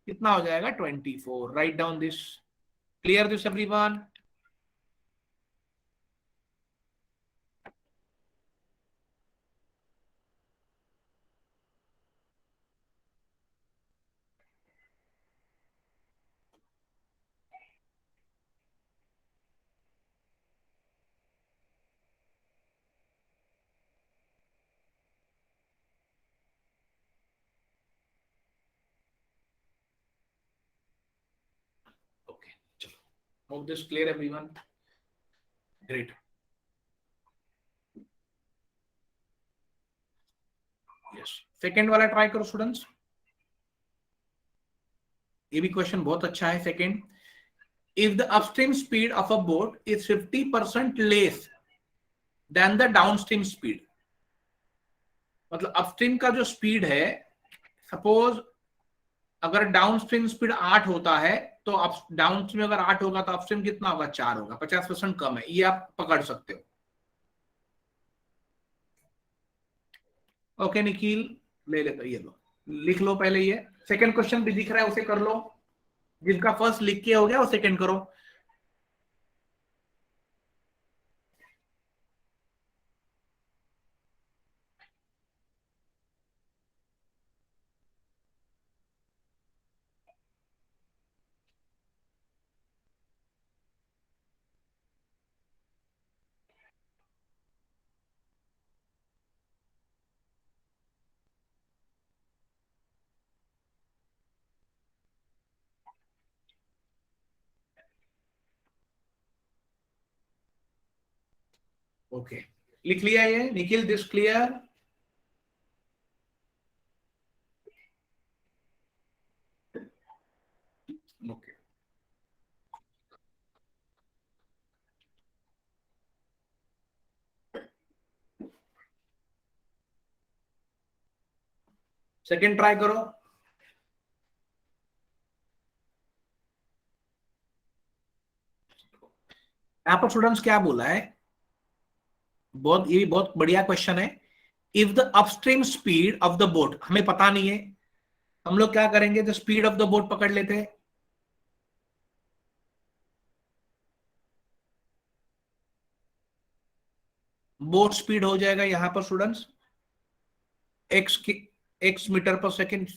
कितना हो जाएगा 24। Right down this, clear this everyone. Okay चलो, hope this clear everyone, great. Yes, second वाला ट्राई करो स्टूडेंट्स, ये भी क्वेश्चन बहुत अच्छा है। Second, if the upstream speed of a boat is 50% less than the downstream speed, मतलब अपस्ट्रीम का जो स्पीड है, सपोज अगर डाउनस्ट्रीम स्पीड 8 होता है, तो अप डाउनस्ट्रीम अगर 8 होगा तो अपस्ट्रीम कितना होगा, 4 होगा, 50% कम है, ये आप पकड़ सकते हो। ओके निखिल, ले लेते, ये लो लिख लो पहले, ये सेकंड क्वेश्चन भी दिख रहा है उसे कर लो, जिनका फर्स्ट लिख के हो गया वो सेकंड करो। ओके लिख लिया ये Nikhil, this clear. Okay second try करो। यहां पर स्टूडेंट्स क्या बोला है, बहुत ये बहुत बढ़िया क्वेश्चन है। If the upstream speed of the boat हमें पता नहीं है, हम लोग क्या करेंगे, the speed of the boat पकड़ लेते हैं। बोट स्पीड हो जाएगा यहां पर स्टूडेंट्स एक्स की, एक्स मीटर पर सेकेंड,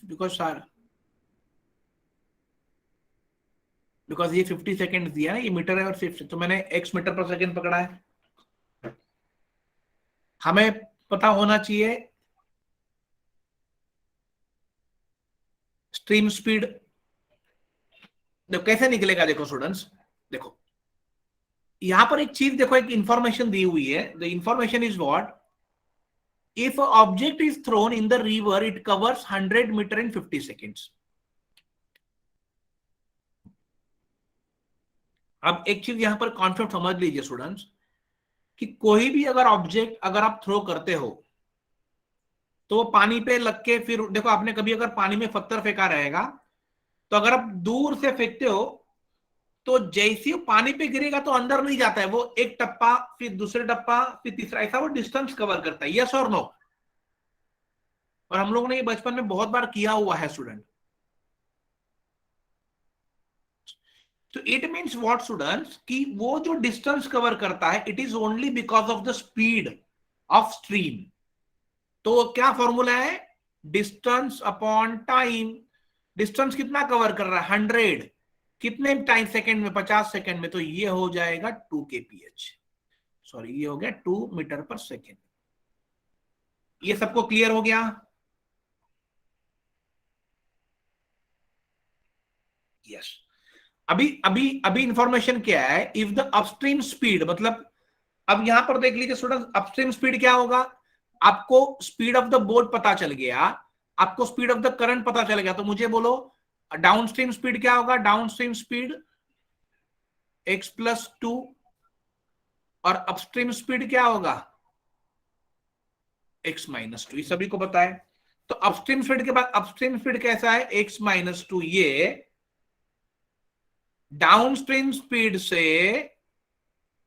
बिकॉज ये 50 सेकेंड दिया है, ये मीटर है और 50, तो मैंने एक्स मीटर पर सेकेंड पकड़ा है। हमें पता होना चाहिए स्ट्रीम स्पीड। देखो कैसे निकलेगा, देखो स्टूडेंट्स, देखो यहां पर एक चीज देखो, एक इंफॉर्मेशन दी हुई है। The information is what, if object is thrown in the river it covers 100 metre in 50 seconds. अब एक चीज यहां पर कॉन्सेप्ट समझ लीजिए स्टूडेंट्स, कि कोई भी अगर ऑब्जेक्ट अगर आप थ्रो करते हो तो वो पानी पे लग के, फिर देखो आपने कभी अगर पानी में पत्थर फेंका रहेगा, तो अगर आप दूर से फेंकते हो तो जैसे ही पानी पे गिरेगा तो अंदर नहीं जाता है, वो एक टप्पा फिर दूसरे टप्पा फिर तीसरा, ऐसा वो डिस्टेंस कवर करता है। यस और नो? और हम लोगों ने ये बचपन में बहुत बार किया हुआ है स्टूडेंट। तो इट मीन्स व्हाट स्टूडेंट्स, कि वो जो डिस्टेंस कवर करता है it is only because of the speed of stream. तो क्या फॉर्मूला है, डिस्टेंस अपॉन टाइम। डिस्टेंस कितना कवर कर रहा है, 100, कितने टाइम सेकेंड में, 50 सेकेंड में, तो ये हो जाएगा 2 kph, सॉरी ये हो गया 2 मीटर पर सेकेंड। ये सबको क्लियर हो गया? यस। अभी अभी अभी इंफॉर्मेशन क्या है, इफ द अपस्ट्रीम स्पीड, मतलब अब यहां पर देख लीजिए स्टूडेंट, अपस्ट्रीम स्पीड क्या होगा, आपको स्पीड ऑफ द बोट पता चल गया, आपको स्पीड ऑफ द करंट पता चल गया, तो मुझे बोलो डाउनस्ट्रीम स्पीड क्या होगा। डाउनस्ट्रीम स्पीड x+2, और अपस्ट्रीम स्पीड क्या होगा, x-2। ये सभी को पता है। तो अपस्ट्रीम स्पीड के बाद अपस्ट्रीम स्पीड कैसा है, x-2, ये डाउनस्ट्रीम स्पीड से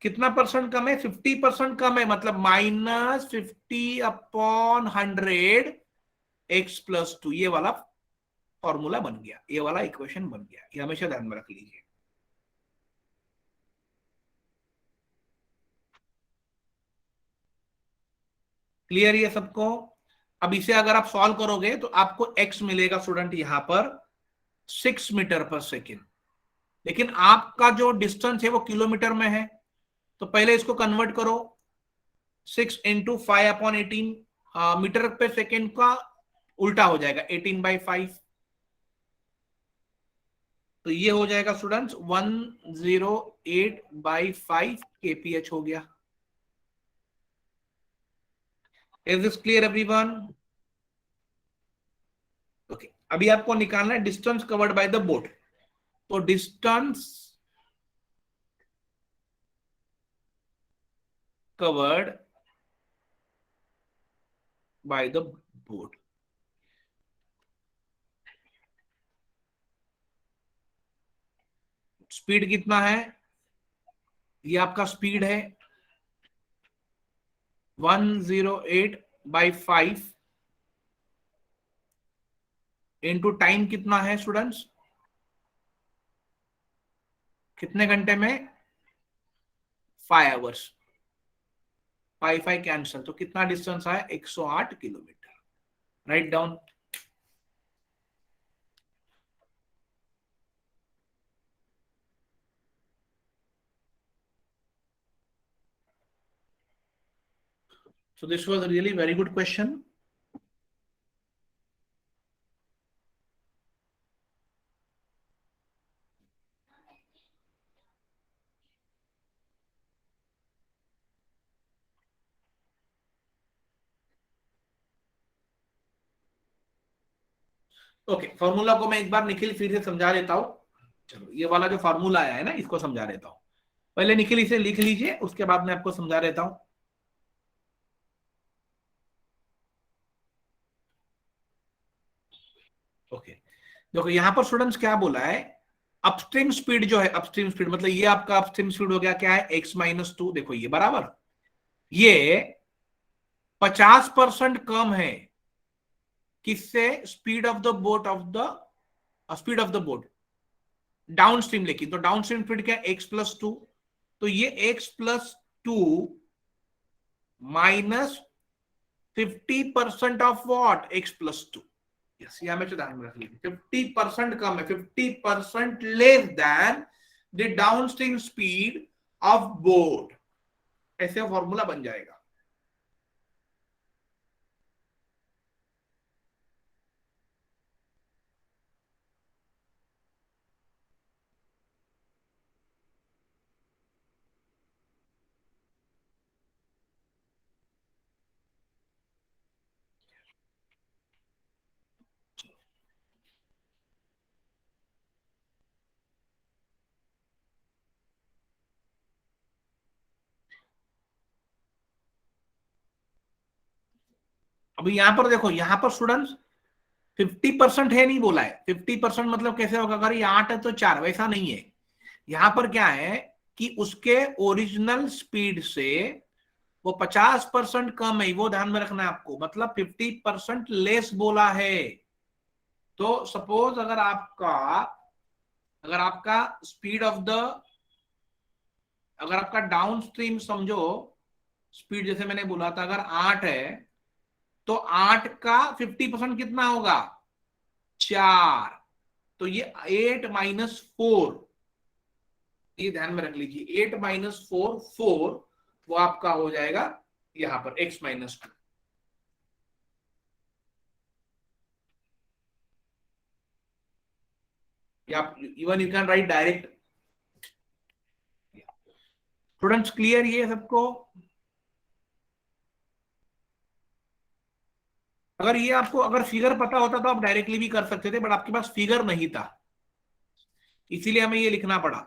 कितना परसेंट कम है, 50% कम है, मतलब -50/100 x+2। ये वाला फॉर्मूला बन गया, ये वाला इक्वेशन बन गया, ये हमेशा ध्यान में रख लीजिए। क्लियर ये सबको? अब इसे अगर आप सॉल्व करोगे तो आपको x मिलेगा स्टूडेंट यहां पर 6 मीटर पर सेकेंड, लेकिन आपका जो डिस्टेंस है वो किलोमीटर में है, तो पहले इसको कन्वर्ट करो, 6 × 5/18, मीटर पे सेकेंड का उल्टा हो जाएगा, 18/5। तो ये हो जाएगा स्टूडेंट्स 108/5 kph हो गया। Is this clear everyone? Okay, अभी आपको निकालना है distance covered by the boat. तो distance covered by the boat, speed कितना है, ये आपका स्पीड है 108/5 इंटू टाइम कितना है स्टूडेंट्स, कितने घंटे में, 5 आवर्स। 5 कैंसल, तो कितना डिस्टेंस आया, 108 kilometre. Write down. So this was a really very good question. Okay, formula को मैं एक बार निखिल फिर से समझा देता हूं। चलो ये वाला जो फॉर्मूला आया है ना, इसको समझा देता हूं। पहले निखिल इसे लिख लीजिए, उसके बाद मैं आपको समझा देता हूं। ओके, देखो यहां पर स्टूडेंट्स क्या बोला है, अपस्ट्रीम स्पीड जो है, अपस्ट्रीम स्पीड मतलब ये आपका अपस्ट्रीम स्पीड हो गया, क्या है, x-2। देखो ये बराबर, ये 50% कम है किससे, speed of the boat, of the speed of the boat down stream लेके। तो डाउन स्ट्रीम स्पीड क्या है, x+2। तो ये x+2 -50% of what, x+2। Yes, ये हमें ध्यान में रख लीजिए, 50% कम है, 50% less than the down stream speed of boat. ऐसे फॉर्मूला बन जाएगा। अभी यहां पर देखो, यहां पर स्टूडेंट्स 50% है नहीं बोला है। 50% मतलब कैसे होगा, अगर ये 8 है तो 4, वैसा नहीं है। यहां पर क्या है कि उसके ओरिजिनल स्पीड से वो 50% कम है, वो ध्यान में रखना है आपको, मतलब 50% लेस बोला है। तो सपोज अगर आपका स्पीड ऑफ द, अगर आपका डाउन स्ट्रीम समझो स्पीड, जैसे मैंने बोला था अगर 8 है तो 8 का 50% कितना होगा, 4। तो ये 8 - 4, ये ध्यान में रख लीजिए, 8 - 4 4, वो आपका हो जाएगा यहां पर x - 2। या even you can write direct. Students clear ये सबको? अगर ये आपको अगर फिगर पता होता तो आप डायरेक्टली भी कर सकते थे, बट आपके पास फिगर नहीं था, इसीलिए हमें ये लिखना पड़ा।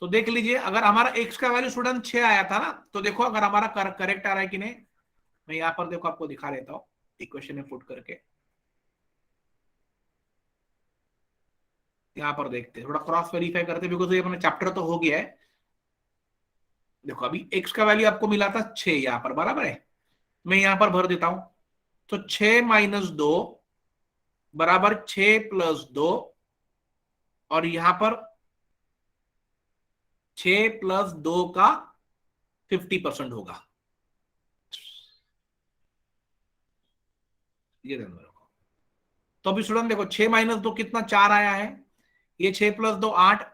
तो देख लीजिए, अगर हमारा x का वैल्यू स्टूडेंट 6 आया था ना, तो देखो अगर हमारा करेक्ट आ रहा है कि नहीं। मैं यहां पर देखो आपको दिखा देता हूं इक्वेशन में पुट करके। यहां पर देखते हैं, थोड़ा क्रॉस वेरीफाई करते, बिकॉज ये अपना चैप्टर तो हो गया है। देखो अभी x का वैल्यू आपको मिला था 6 यहां पर, बराबर है। मैं यहां पर भर देता हूं। तो 6 - 2 बराबर 6 + 2, और यहां पर 6 + 2 का 50% होगा। ये ध्यान में रखो। तो अभी स्टूडेंट देखो 6 - 2 कितना, 4 आया है। ये 6 + 2 8,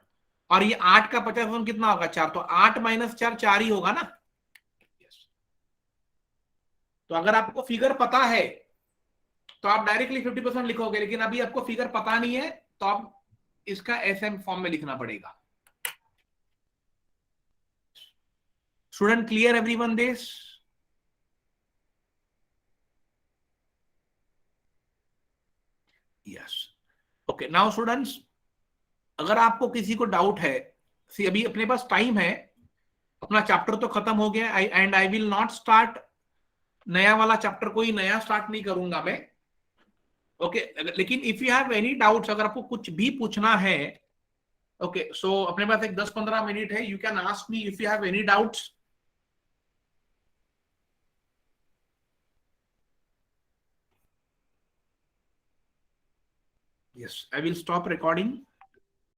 और ये 8 का 50% कितना होगा, 4। तो 8 - 4 4 ही होगा ना। तो अगर आपको फिगर पता है तो आप डायरेक्टली 50% लिखोगे, लेकिन अभी आपको फिगर पता नहीं है तो आप इसका एसएम फॉर्म में लिखना पड़ेगा। Student clear everyone this? Yes. Okay now students, अगर आपको किसी को डाउट है, सी अभी अपने पास टाइम है, अपना चैप्टर तो खत्म हो गया, and I will not start नया वाला चैप्टर, कोई नया स्टार्ट नहीं करूंगा मैं। ओके लेकिन if you have any doubts, अगर आपको कुछ भी पूछना है, ओके सो अपने पास एक 10-15 मिनट है, you can ask me if you have any doubts. Yes, I will stop recording.